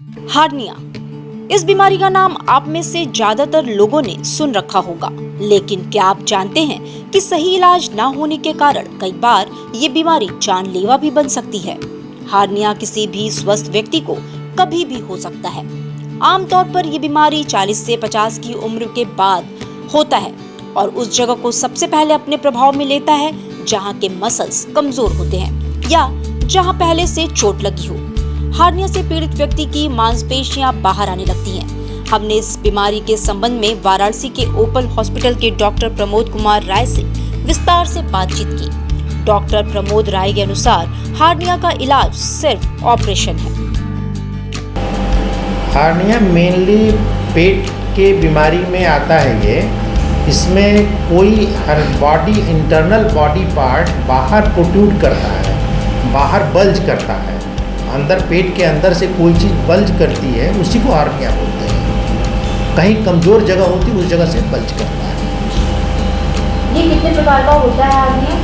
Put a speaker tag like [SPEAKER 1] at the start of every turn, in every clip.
[SPEAKER 1] Hernia, इस बीमारी का नाम आप में से ज्यादातर लोगों ने सुन रखा होगा, लेकिन क्या आप जानते हैं कि सही इलाज न होने के कारण कई बार ये बीमारी जानलेवा भी बन सकती है। हार्निया किसी भी स्वस्थ व्यक्ति को कभी भी हो सकता है। आमतौर पर ये बीमारी 40 से 50 की उम्र के बाद होता है और उस जगह को सबसे पहले अपने प्रभाव में लेता है जहाँ के मसल्स कमजोर होते हैं या जहाँ पहले से चोट लगी हो। हार्निया से पीड़ित व्यक्ति की मांसपेशियां बाहर आने लगती हैं। हमने इस बीमारी के संबंध में वाराणसी के ओपल हॉस्पिटल के डॉक्टर प्रमोद कुमार राय से विस्तार से बातचीत की। डॉक्टर प्रमोद राय के अनुसार हार्निया का इलाज सिर्फ ऑपरेशन है।
[SPEAKER 2] हार्निया मेनली पेट के बीमारी में आता है। इसमें कोई हर बॉडी इंटरनल बॉडी पार्ट बाहर प्रोट्रूड करता है, बाहर बल्ज करता है। अंदर पेट के अंदर से कोई चीज़ बल्ज करती है, उसी को हार्निया बोलते हैं। कहीं कमज़ोर जगह होती है, उस जगह से बल्ज करता है।
[SPEAKER 1] ये कितने प्रकार का होता है हार्निया?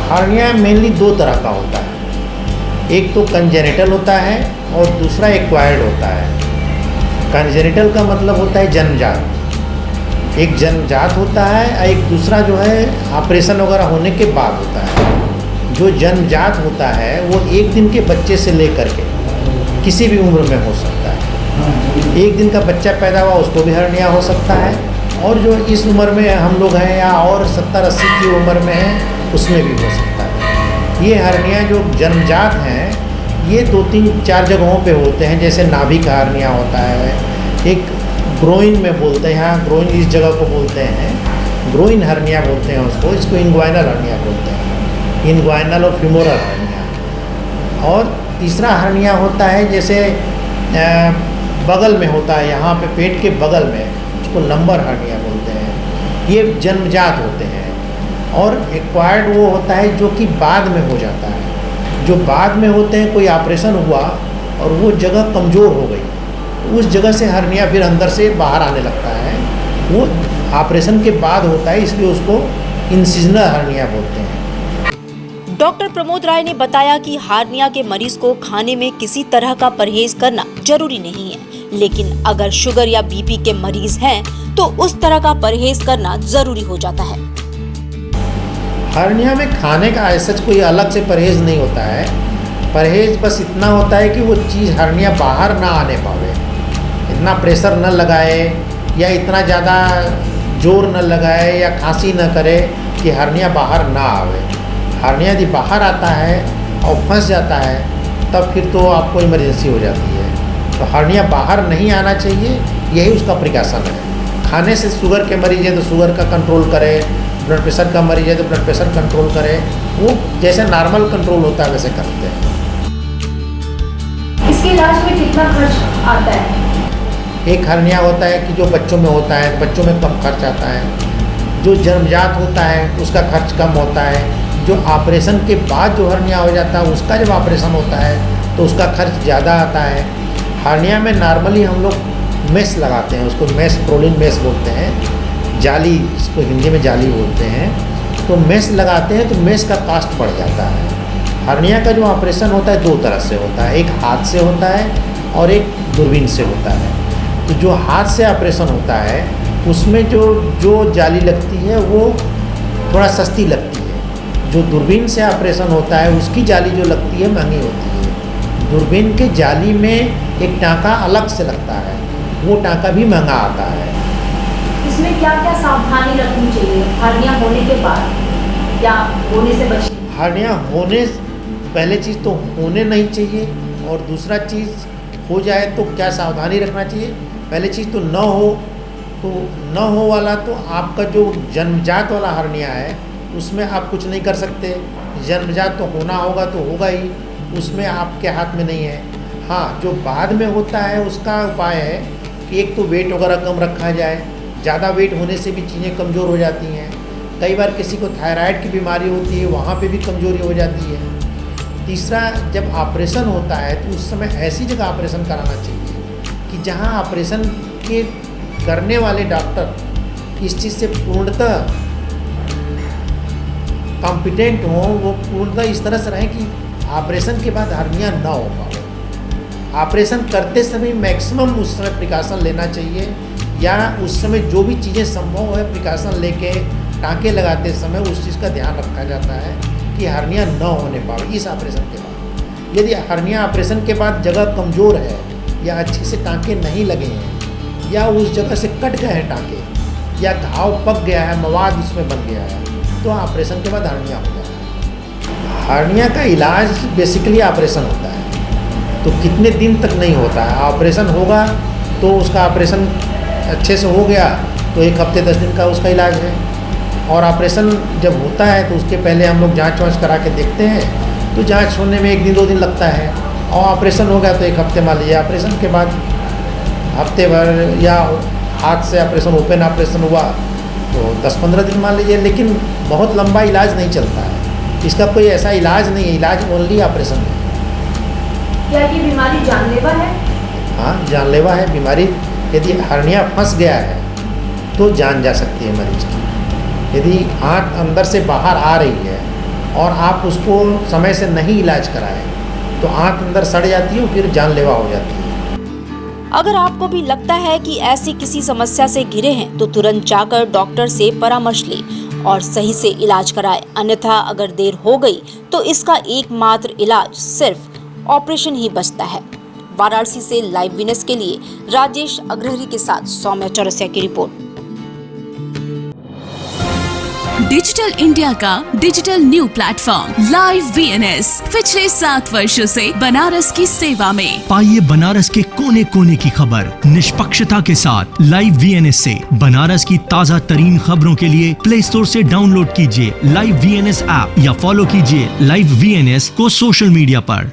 [SPEAKER 2] हार्निया मेनली दो तरह का होता है। एक तो कंजेनिटल होता है और दूसरा एक्वायर्ड होता है। कंजेनिटल का मतलब होता है जन्मजात, एक जन्मजात होता है, और एक दूसरा जो है ऑपरेशन वगैरह होने के बाद होता है। जो जन्मजात होता है वो एक दिन के बच्चे से लेकर के किसी भी उम्र में हो सकता है। एक दिन का बच्चा पैदा हुआ उसको भी हार्निया हो सकता है, और जो इस उम्र में हम लोग हैं या और 70-80 की उम्र में हैं उसमें भी हो सकता है। ये हार्निया जो जन्मजात हैं ये 2-3-4 जगहों पे होते हैं। जैसे नाभि का हार्निया होता है, एक ग्रोइन में बोलते हैं, यहाँ ग्रोइन इस जगह को बोलते हैं, ग्रोइन हार्निया बोलते हैं उसको, इसको इंग्वाइनल हार्निया बोलते हैं, इंग्वाइनल और फ्यूमोरल हार्निया। और तीसरा हार्निया होता है जैसे बगल में होता है, यहाँ पे पेट के बगल में, उसको लंबर हार्निया बोलते हैं। ये जन्मजात होते हैं। और एक्वायर्ड वो होता है जो कि बाद में हो जाता है। जो बाद में होते हैं, कोई ऑपरेशन हुआ और वो जगह कमज़ोर हो गई, तो उस जगह से हार्निया फिर अंदर से बाहर आने लगता है। वो ऑपरेशन के बाद होता है, इसलिए उसको इंसिजनल हार्निया बोलते हैं।
[SPEAKER 1] डॉक्टर प्रमोद राय ने बताया कि हार्निया के मरीज को खाने में किसी तरह का परहेज करना जरूरी नहीं है, लेकिन अगर शुगर या बीपी के मरीज हैं तो उस तरह का परहेज करना जरूरी हो जाता है।
[SPEAKER 2] हार्निया में खाने का ऐसा कोई अलग से परहेज नहीं होता है। परहेज बस इतना होता है कि वो चीज़ हार्निया बाहर ना आने पावे, इतना प्रेशर न लगाए या इतना ज़्यादा जोर न लगाए या खांसी न करे कि हार्निया बाहर ना आवे। हार्निया यदि बाहर आता है और फंस जाता है तब फिर तो आपको इमरजेंसी हो जाती है। तो हार्निया बाहर नहीं आना चाहिए, यही उसका प्रिकॉशन है। खाने से शुगर के मरीज है तो शुगर का कंट्रोल करें, ब्लड प्रेशर का मरीज है तो ब्लड प्रेशर कंट्रोल करें, वो जैसे नॉर्मल कंट्रोल होता है वैसे करते हैं।
[SPEAKER 1] इसके इलाज में कितना खर्च आता है?
[SPEAKER 2] एक हार्निया होता है कि जो बच्चों में होता है, बच्चों में कम खर्च आता है। जो जन्मजात होता है उसका खर्च कम होता है। जो ऑपरेशन के बाद जो हार्निया हो जाता है उसका जब ऑपरेशन होता है तो उसका खर्च ज़्यादा आता है। हार्निया में नॉर्मली हम लोग मेश लगाते हैं, उसको मेश, प्रोलिन मेश बोलते हैं, जाली, इसको हिंदी में जाली बोलते हैं। तो मेश लगाते हैं तो मेश का कॉस्ट बढ़ जाता है। हार्निया का जो ऑपरेशन होता है दो तरह से होता है, एक हाथ से होता है और एक दूरबीन से होता है। तो जो हाथ से ऑपरेशन होता है उसमें जो जाली लगती है वो थोड़ा सस्ती लगती है। जो दूरबीन से ऑपरेशन होता है उसकी जाली जो लगती है महंगी होती है। दूरबीन के जाली में एक टाँका अलग से लगता है, वो टाँका भी महंगा आता है।
[SPEAKER 1] इसमें क्या क्या सावधानी रखनी चाहिए हार्निया होने के बाद या होने से बचने?
[SPEAKER 2] हार्निया होने पहले चीज़ तो होने नहीं चाहिए, और दूसरा चीज़ हो जाए तो क्या सावधानी रखना चाहिए। पहले चीज़ तो न हो वाला तो आपका जो जन्मजात वाला हार्निया है उसमें आप कुछ नहीं कर सकते। जन्मजात तो होना होगा तो होगा ही, उसमें आपके हाथ में नहीं है। हाँ, जो बाद में होता है उसका उपाय है कि एक तो वेट वगैरह कम रखा जाए। ज़्यादा वेट होने से भी चीज़ें कमज़ोर हो जाती हैं। कई बार किसी को थायराइड की बीमारी होती है, वहाँ पे भी कमज़ोरी हो जाती है। तीसरा, जब ऑपरेशन होता है तो उस समय ऐसी जगह ऑपरेशन कराना चाहिए कि जहाँ ऑपरेशन के करने वाले डॉक्टर इस चीज़ से पूर्णतः कॉम्पिटेंट हों, वो पूर्णतः इस तरह से रहें कि ऑपरेशन के बाद हार्निया ना हो पाए। ऑपरेशन करते समय मैक्सिमम उस समय प्रिकॉशन लेना चाहिए, या उस समय जो भी चीज़ें संभव है प्रिकॉशन लेके टाँके लगाते समय उस चीज़ का ध्यान रखा जाता है कि हर्निया न होने पाए इस ऑपरेशन के बाद। यदि हर्निया ऑपरेशन के बाद जगह कमज़ोर है या अच्छे से टाँके नहीं लगे हैं या उस जगह से कट गए हैं टाँके या घाव पक गया है, मवाद उसमें बन गया है, तो ऑपरेशन के बाद हर्निया हो जाता है। हर्निया का इलाज बेसिकली ऑपरेशन होता है, तो कितने दिन तक नहीं होता है। ऑपरेशन होगा तो उसका ऑपरेशन अच्छे से हो गया तो 1 हफ्ते 10 दिन का उसका इलाज है, और ऑपरेशन जब होता है तो उसके पहले हम लोग जांच वाँच करा के देखते हैं, तो जांच होने में 1 दिन 2 दिन लगता है, और ऑपरेशन हो गया तो 1 हफ्ते मान लीजिए। ऑपरेशन के बाद हफ्ते भर या हाथ से ऑपरेशन ओपन ऑपरेशन हुआ तो 10-15 दिन मान लीजिए, लेकिन बहुत लंबा इलाज नहीं चलता है। इसका कोई ऐसा इलाज नहीं है, इलाज ओनली ऑपरेशन है।
[SPEAKER 3] क्या ये बीमारी जानलेवा है?
[SPEAKER 2] हाँ, जानलेवा है बीमारी। यदि हर्निया फंस गया है तो जान जा सकती है मरीज की। यदि आँत अंदर से बाहर आ रही है और आप उसको समय से नहीं इलाज कराएं तो आँत अंदर सड़ जाती है और फिर जानलेवा हो जाती है।
[SPEAKER 1] अगर आपको भी लगता है कि ऐसी किसी समस्या से घिरे हैं तो तुरंत जाकर डॉक्टर से परामर्श लें और सही से इलाज कराएं। अन्यथा अगर देर हो गई तो इसका एकमात्र इलाज सिर्फ ऑपरेशन ही बचता है। वाराणसी से लाइव वीनस के लिए राजेश अग्रहरी के साथ सौम्या चौरसिया की रिपोर्ट।
[SPEAKER 4] डिजिटल इंडिया का digital new platform live VNS पिछले 7 वर्षों से बनारस की सेवा में।
[SPEAKER 5] पाइए बनारस के कोने कोने की खबर निष्पक्षता के साथ। लाइव वीएनएस से बनारस की ताज़ा तरीन खबरों के लिए प्ले स्टोर से डाउनलोड कीजिए लाइव वीएनएस ऐप या फॉलो कीजिए लाइव वीएनएस को सोशल मीडिया पर।